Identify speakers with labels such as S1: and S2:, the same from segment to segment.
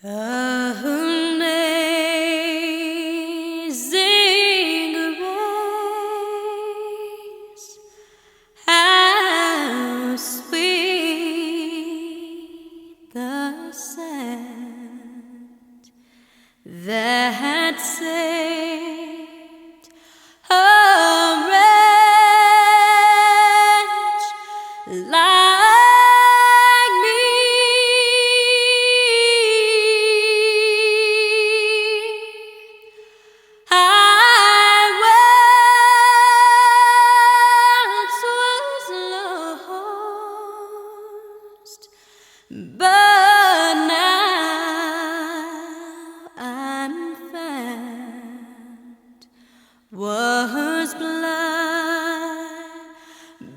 S1: Amazing grace, how sweet the sound that saved a wretch like me. I once was lost, but now I'm found. Was blind,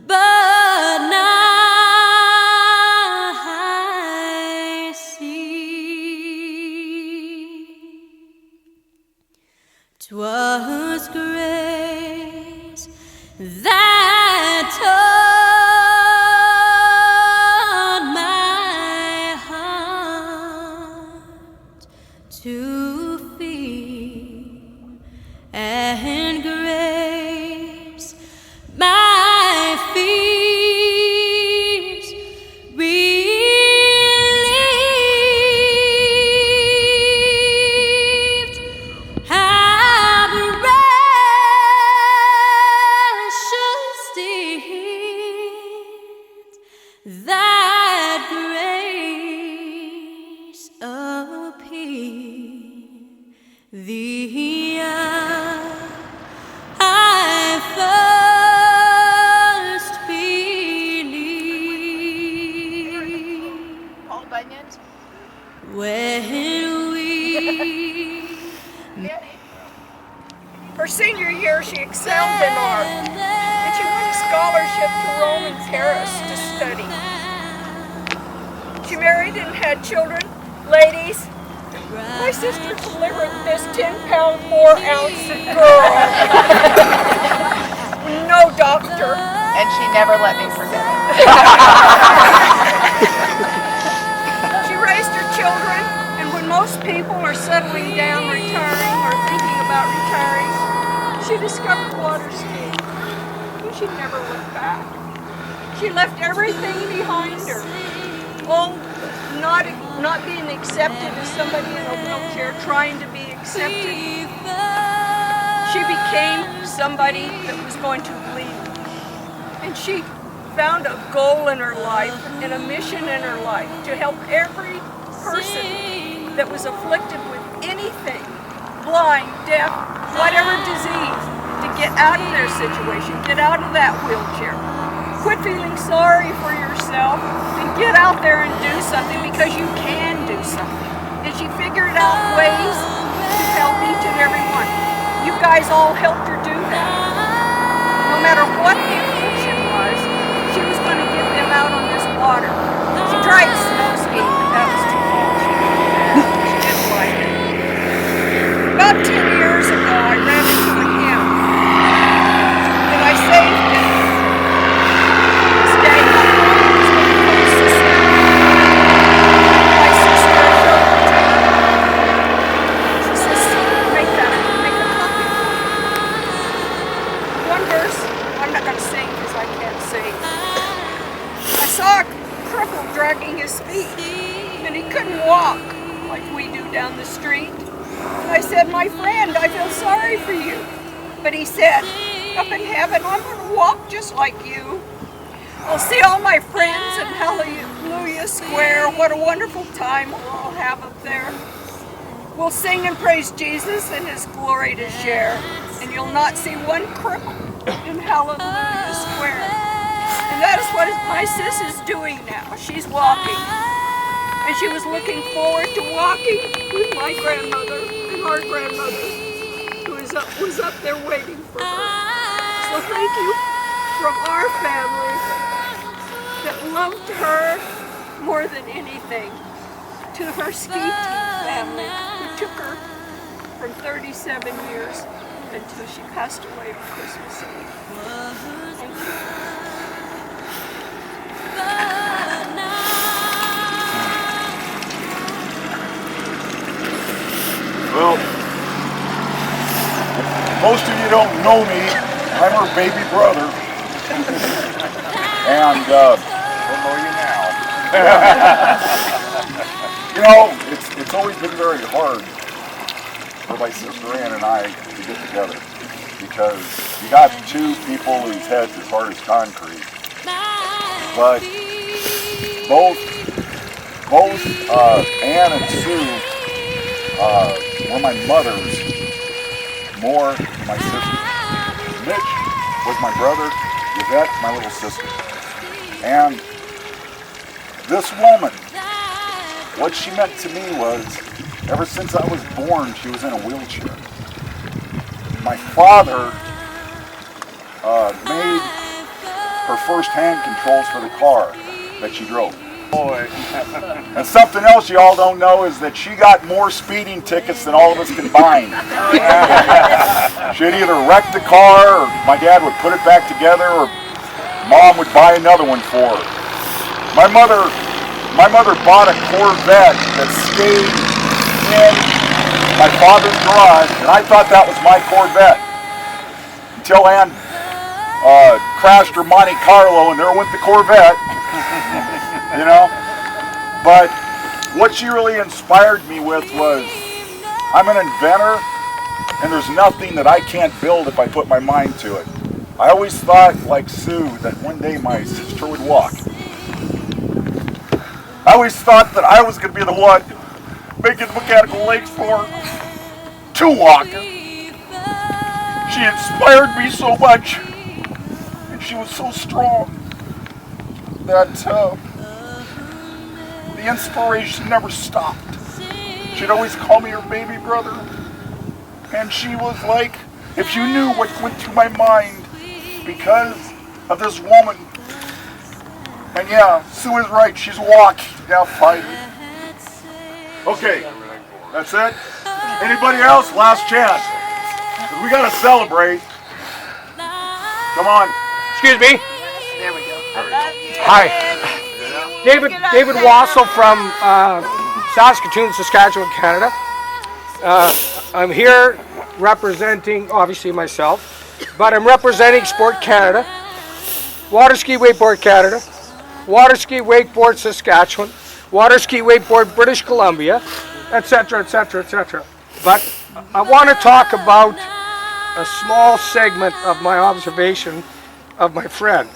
S1: but now I see. 'Twas grace that taught my heart to feel, and grace my fears relieved. How precious did that grace appear the hour I first believed.
S2: All bunions?
S1: When we
S2: Her senior year, she excelled in art, and she won a scholarship to Rome and Paris to study. She married and had children. Ladies, my sister delivered this 10-pound, 4-ounce girl. No doctor.
S3: And she never let me forget it.
S2: She raised her children, and when most people are settling down, retiring, or thinking about retiring, she discovered water skiing. And she never looked back. She left everything behind her. Oh, not being accepted as somebody in a wheelchair, trying to be accepted. She became somebody that was going to lead. And she found a goal in her life and a mission in her life to help every person that was afflicted with anything, blind, deaf, whatever disease, to get out of their situation, get out of that wheelchair. Quit feeling sorry for yourself and get out there and do something, because you can do something. And she figured out ways to help each and every one. You guys all helped her do that. No matter what the affliction was, she was going to get them out on this water. She tried snow skiing, but that was too much. She didn't like it. About 10 years ago, I ran into a hymn, and I saved it. This day, my mom was going to my sister. My sister showed it to me. She says, make a copy for me. One verse, I'm not going to sing because I can't sing. I saw a cripple dragging his feet, and he couldn't walk like we do down the street. And I said, my friend, I feel sorry for you. But he said, up in heaven, I'm going to walk just like you. I'll see all my friends in Hallelujah Square. What a wonderful time we'll all have up there. We'll sing and praise Jesus and His glory to share. And you'll not see one cripple in Hallelujah Square. And that is what my sis is doing now. She's walking. And she was looking forward to walking with my grandmother and our grandmother, who was up there waiting for her. So thank you from our family that loved her more than anything, to her ski team family, who took her from 37 years until she passed away on Christmas Eve. Thank you.
S4: most of you don't know me. I'm her baby brother. And we'll know you now. You know, it's always been very hard for my sister Ann and I to get together, because you got two people whose heads as hard as concrete. But both Ann and Sue were my mothers more than my sisters. Mitch was my brother, Yvette my little sister. And this woman, what she meant to me was, ever since I was born, she was in a wheelchair. My father made her first hand controls for the car that she drove. Boy. And something else you all don't know is that she got more speeding tickets than all of us combined. She'd either wreck the car, or my dad would put it back together, or Mom would buy another one for her. My mother bought a Corvette that stayed in my father's garage, and I thought that was my Corvette. Until Ann crashed her Monte Carlo, and there went the Corvette. You know? But what she really inspired me with was, I'm an inventor, and there's nothing that I can't build if I put my mind to it. I always thought, like Sue, that one day my sister would walk. I always thought that I was going to be the one making mechanical legs for her to walk. She inspired me so much, and she was so strong that the inspiration never stopped. She'd always call me her baby brother, and she was like, if you knew what went through my mind because of this woman. And yeah, Sue is right, she's walking. Yeah, finally. Okay, that's it. Anybody else? Last chance. We gotta celebrate. Come on.
S5: Excuse me.
S2: There we go.
S5: Hi. David Wassel from Saskatoon, Saskatchewan, Canada. I'm here representing, obviously, myself, but I'm representing Sport Canada, Water Ski Wakeboard Canada, Water Ski Wakeboard Saskatchewan, Water Ski Wakeboard British Columbia, etc., etc., etc. But I want to talk about a small segment of my observation of my friend.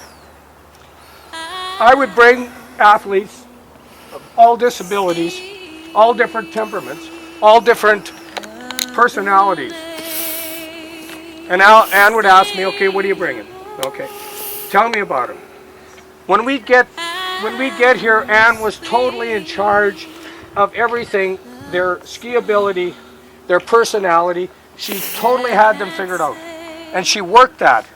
S5: I would bring athletes of all disabilities, all different temperaments, all different personalities. And now Ann would ask me, okay, what are you bringing? Okay, tell me about him. When we get here, Ann was totally in charge of everything, their ski ability, their personality. She totally had them figured out. And she worked that.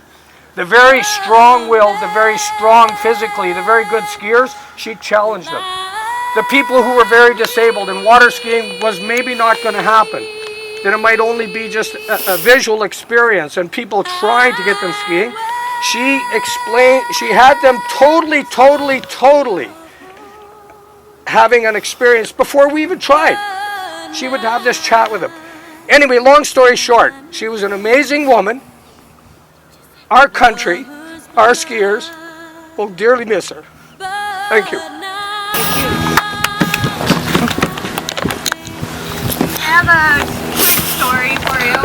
S5: The very strong-willed, the very strong physically, the very good skiers, she challenged them. The people who were very disabled and water skiing was maybe not going to happen. That it might only be just a visual experience and people trying to get them skiing. She explained, she had them totally having an experience before we even tried. She would have this chat with them. Anyway, long story short, she was an amazing woman. Our country, our skiers, will dearly miss her. Thank you.
S6: I have a story for you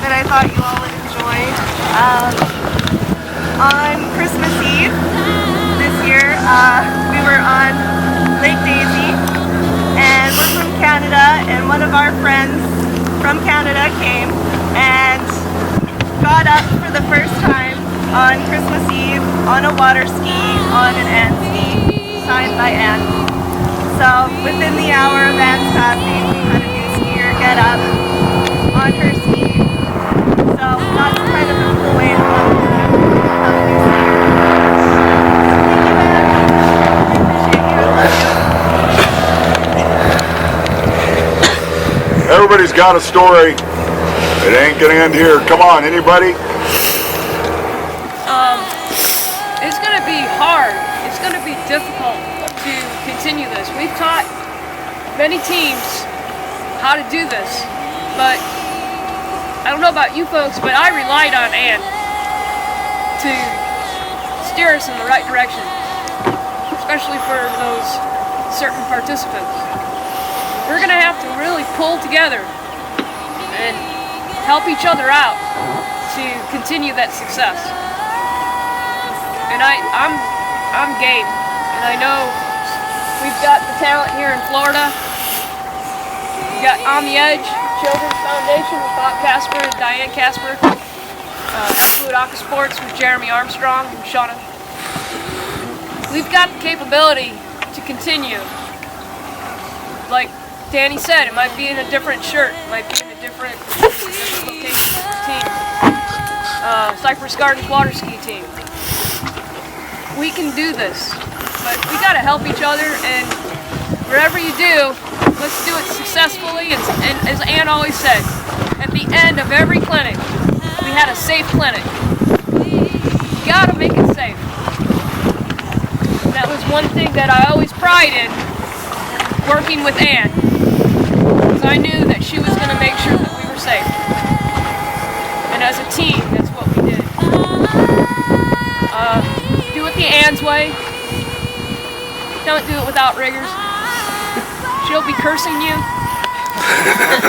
S6: that I thought you all would enjoy. On Christmas Eve this year, we were on Lake Daisy, and we're from Canada, and one of our friends from Canada came and got up for the first time on Christmas Eve on a water ski on an Ann ski, signed by Ann. So within the hour of Ann's passing, we had a new skier get up on her ski. So that's kind of a cool way to have a new skier. Thank you, Ann. I appreciate you. I love you.
S4: Everybody's got a story. It ain't gonna end here. Come on, anybody?
S7: It's gonna be hard. It's gonna be difficult to continue this. We've taught many teams how to do this, but I don't know about you folks, but I relied on Ann to steer us in the right direction, especially for those certain participants. We're gonna have to really pull together and help each other out to continue that success. And I'm game, and I know we've got the talent here in Florida. We've got On the Edge Children's Foundation with Bob Casper and Diane Casper. Fluid Aqua Sports with Jeremy Armstrong and Shauna. We've got the capability to continue. Like Danny said, it might be in a different shirt, it might be in a different location of the team. Cypress Gardens water ski team. We can do this, but we gotta help each other, and wherever you do, let's do it successfully, and as Ann always said, at the end of every clinic, we had a safe clinic. You gotta make it safe. That was one thing that I always prided working with Ann, because I knew that she was gonna make sure that we were safe. And as a team, that's what we did. Do it the Ann's way. Don't do it without riggers. She'll be cursing you.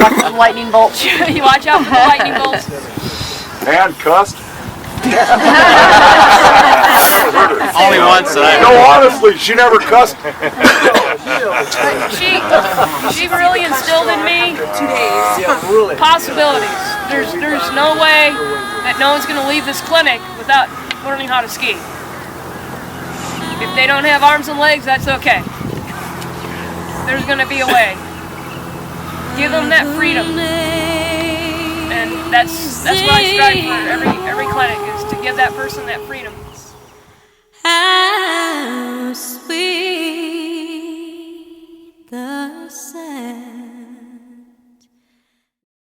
S3: Watch the lightning bolts.
S7: You watch out for the lightning bolts.
S4: And cussed?
S8: Only once.
S4: No, honestly, she never cussed.
S7: She really instilled in me possibilities. There's no way that no one's going to leave this clinic without learning how to ski. If they don't have arms and legs, that's okay. There's going to be a way. Give them that freedom. And that's what I strive for every clinic, is to give that person that freedom.
S1: How sweet the sound.